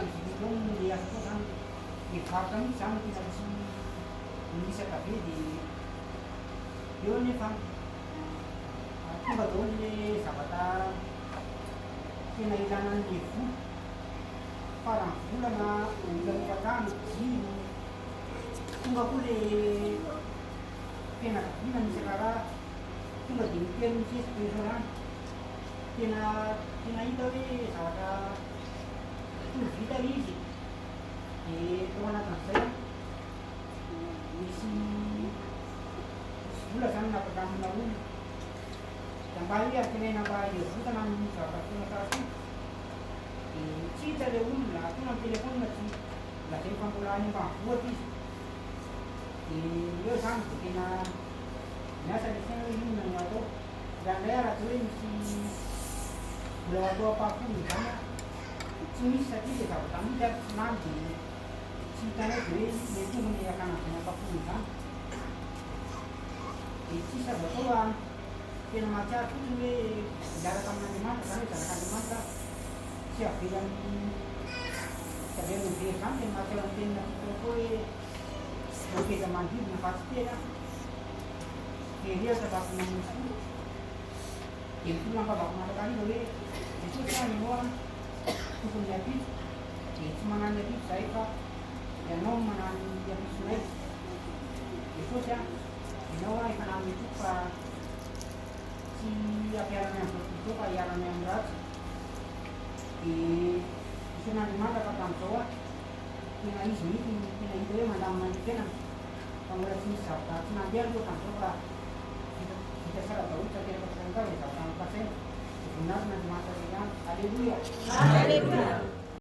tena viditao le asa koa zany efarotra mihitsy zany tena tsy minisaka be dia eo nefa tonga daholo le zavatra tena ilana an'le volo farany volana olanofatrano jiro tonga koa le fianakaviana nisaka raha tonga dia mitero mitsesika izao zany tena hita hoe zavatra tolo vita le izy dia tao anatin'izay misy vola zany nampandramina olona da mba hoe aritenaina mba hiavotana amin'ny zavatra foana tarasy dia tsy hita le olona tonga amin'ny telefôna tsy lazay fa mbola any ambanivohitra izy dia eo zany dia tena miasa le saina hoe inona no atao raha indray raha tsy hoe misy vola atao ampahafony zany tsy misy satria le zavatra mihitsy ary tsy lany dia tsy hitanao dia hoe le tongony akanazany ampahafony zany dia tsisy azo atao tena mahatsiaro fotsiny hoe miaraka amin'Andriamanitra zany hoe zanak'Andriamanitra tsy avelan'ny tsy avelan'ny very zany tena mahatsiaro amin'ny tenina fitoro koa hoe mapeza manodidina fa tsy tena very eo tazako manisy folo dia mitolona ampavako manakariva hoe Jesosy any ianao tokony hiampitso dia tsy manano hiampitso zahay fa ianao manano hiampitsonay Jesosy ianao efa nanome toko fa tsy ampiarany amin'ny zao fa hiarany amin'ny ratsy dia isaon'Andriamanitra fa tamin'izao tena izy mihitsy tena hita hoe mandamina ny tenany fa mbola tsy misy zavatra tsy nandeha aloha tamin'izao fa vita tsara daholo tanteraka fitanitao le zavatra nampasaina dia voninahitra n'Andriamanitra zay ihany. Alleluia.